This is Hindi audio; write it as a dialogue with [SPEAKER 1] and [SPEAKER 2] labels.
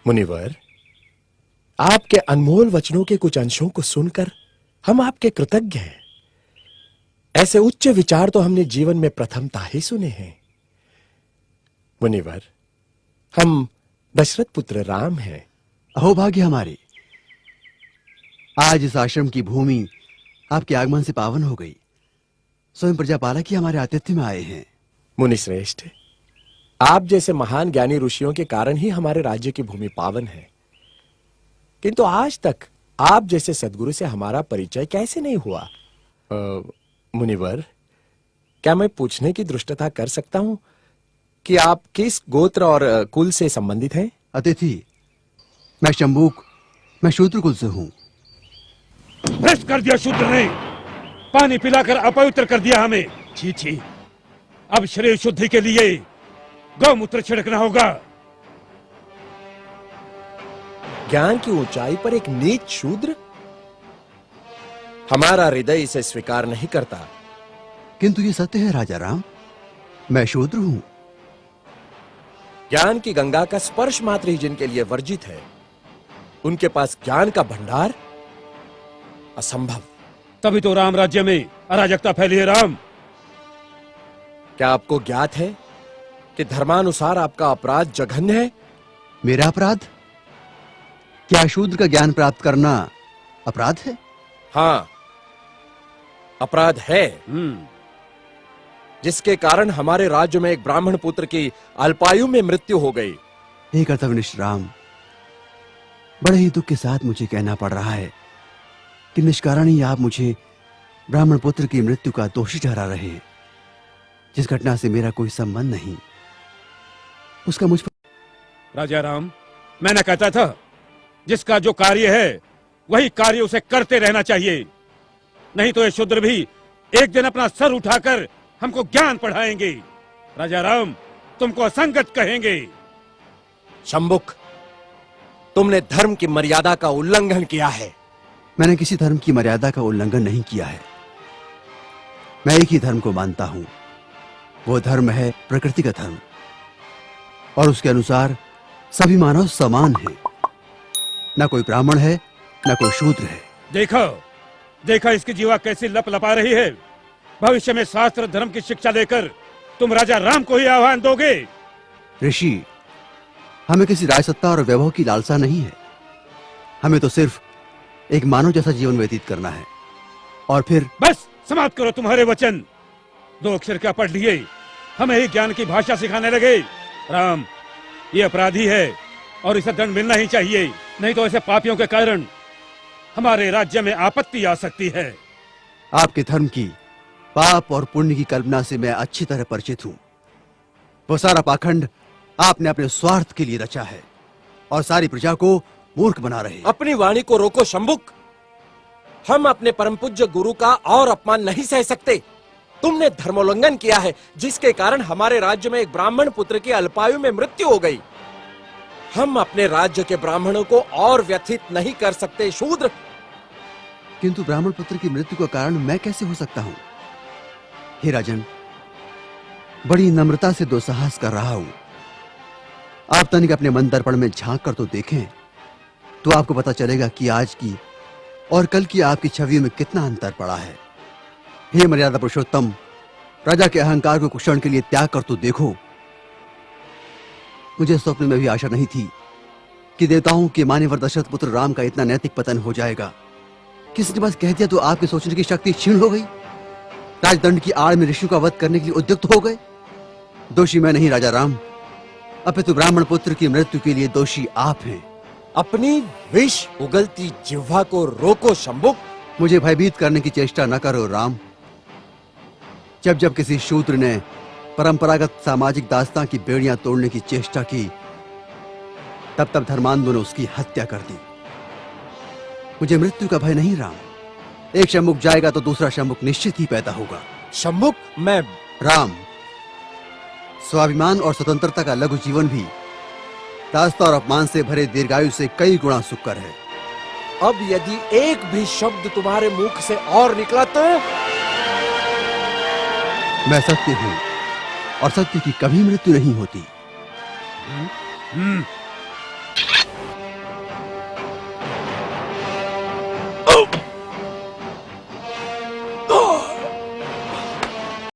[SPEAKER 1] मुनिवर, आपके अनमोल वचनों के कुछ अंशों को सुनकर हम आपके कृतज्ञ हैं। ऐसे उच्च विचार तो हमने जीवन में प्रथमतः ही सुने हैं। मुनिवर, हम दशरथ पुत्र राम हैं।
[SPEAKER 2] अहोभाग्य हमारे, आज इस आश्रम की भूमि आपके आगमन से पावन हो गई। स्वयं प्रजापालक ही हमारे आतिथ्य में आए हैं।
[SPEAKER 1] मुनि श्रेष्ठ, आप जैसे महान ज्ञानी ऋषियों के कारण ही हमारे राज्य की भूमि पावन है, किंतु आज तक आप जैसे सद्गुरु से हमारा परिचय कैसे नहीं हुआ? मुनिवर, क्या मैं पूछने की धृष्टता कर सकता हूं कि आप किस गोत्र और कुल से संबंधित हैं?
[SPEAKER 2] अतिथि, मैं शंभूक, मैं शूद्र कुल से हूं।
[SPEAKER 3] भ्रष्ट कर दिया शूद्र ने, पानी पिलाकर अपवित्र कर दिया हमें। छी छी, अब शरीर शुद्धि के लिए गौमूत्र छिड़कना होगा।
[SPEAKER 1] ज्ञान की ऊंचाई पर एक नीच शूद्र? हमारा हृदय इसे स्वीकार नहीं करता।
[SPEAKER 2] किंतु ये सत्य है राजा राम, मैं शूद्र हूं।
[SPEAKER 1] ज्ञान की गंगा का स्पर्श मात्र ही जिनके लिए वर्जित है, उनके पास ज्ञान का भंडार असंभव।
[SPEAKER 3] तभी तो राम राज्य में अराजकता फैली है। राम,
[SPEAKER 1] क्या आपको ज्ञात है कि धर्मानुसार आपका अपराध जघन्य है?
[SPEAKER 2] मेरा अपराध? क्या शूद्र का ज्ञान प्राप्त करना अपराध है?
[SPEAKER 1] हाँ, अपराध है, जिसके कारण हमारे राज्य में एक ब्राह्मण पुत्र की अल्पायु में मृत्यु हो गई।
[SPEAKER 2] हे कर्तव्यनिष्ठ राम, बड़े ही दुख के साथ मुझे कहना पड़ रहा है कि निष्कारण ही आप मुझे ब्राह्मण पुत्र की मृत्यु का दोषी ठहरा रहे हैं, जिस घटना से मेरा कोई संबंध नहीं, उसका मुझ पर।
[SPEAKER 3] राजा राम, मैं न कहता था जिसका जो कार्य है वही कार्य उसे करते रहना चाहिए, नहीं तो ये शूद्र भी एक दिन अपना सर उठाकर हमको ज्ञान पढ़ाएंगे। राजा राम, तुमको असंगत कहेंगे।
[SPEAKER 1] शंभुक, तुमने धर्म की मर्यादा का उल्लंघन किया है।
[SPEAKER 2] मैंने किसी धर्म की मर्यादा का उल्लंघन नहीं किया है। मैं एक ही धर्म को मानता हूं, वो धर्म है प्रकृति का धर्म, और उसके अनुसार सभी मानव समान हैं। न कोई ब्राह्मण है, न कोई शूद्र है।
[SPEAKER 3] देखा इसकी जीवा कैसी लप लपा रही है। भविष्य में शास्त्र धर्म की शिक्षा लेकर तुम राजा राम को ही आह्वान दोगे।
[SPEAKER 2] ऋषि, हमें किसी राजसत्ता और वैभव की लालसा नहीं है। हमें तो सिर्फ एक मानव जैसा जीवन व्यतीत करना है, और फिर
[SPEAKER 3] बस समाप्त करो तुम्हारे वचन। 2 अक्षर क्या पढ़ लिए, हमें ही ज्ञान की भाषा सिखाने लगे। राम, ये अपराधी है और इसे दंड मिलना ही चाहिए, नहीं तो ऐसे पापियों के कारण हमारे राज्य में आपत्ति आ सकती है।
[SPEAKER 2] आपके धर्म की पाप और पुण्य की कल्पना से मैं अच्छी तरह परिचित हूं। वो सारा पाखंड आपने अपने स्वार्थ के लिए रचा है और सारी प्रजा को मूर्ख बना रहे।
[SPEAKER 1] अपनी वाणी को रोको शंभुक। हम अपने परम पूज्य गुरु का और अपमान नहीं सह सकते। तुमने धर्मोल्लंघन किया है, जिसके कारण हमारे राज्य में एक ब्राह्मण पुत्र की अल्पायु में मृत्यु हो गई। हम अपने राज्य के ब्राह्मणों को और व्यथित नहीं कर सकते शूद्र।
[SPEAKER 2] किंतु ब्राह्मण पुत्र की मृत्यु का कारण मैं कैसे हो सकता हूं? हे राजन, बड़ी नम्रता से दुस्साहस कर रहा हूं। आप तनिक अपने मन दर्पण में झांक कर तो देखें, तो आपको पता चलेगा कि आज की और कल की आपकी छवि में कितना अंतर पड़ा है। हे मर्यादा पुरुषोत्तम, प्रजा के अहंकार को कुछ क्षण के लिए त्याग कर तो देखो। मुझे स्वप्न में भी आशा नहीं थी कि देवताओं के मान्यवर दशरथ पुत्र राम का इतना नैतिक पतन हो जाएगा। किसी ने बस कह दिया तो आपके सोचने की शक्ति क्षीण हो गई। राजदंड की आड़ में ऋषि का वध करने के लिए उद्युक्त हो गए। दोषी मैं नहीं राजा राम, अपितु ब्राह्मण पुत्र की मृत्यु के लिए दोषी आप हैं।
[SPEAKER 1] अपनी विष उगलती जिह्वा को रोको शंभुक।
[SPEAKER 2] मुझे भयभीत करने की चेष्टा न करो राम। जब जब किसी शूद्र ने परंपरागत सामाजिक दास्तां की बेड़ियां तोड़ने की चेष्टा की, तब तब धर्मांधों ने उसकी हत्या कर दी। मुझे मृत्यु का भय नहीं राम। एक शंभुक जाएगा तो दूसरा शंभुक निश्चित ही पैदा होगा।
[SPEAKER 1] शंभुक, मैं
[SPEAKER 2] राम, स्वाभिमान और स्वतंत्रता का लघु जीवन भी दास्ता और अपमान से भरे दीर्घायु से कई गुणा सुकर है।
[SPEAKER 1] अब यदि एक भी शब्द तुम्हारे मुख से और निकला तो
[SPEAKER 2] मैं सत्य हूं और सत्य की कभी मृत्यु नहीं होती।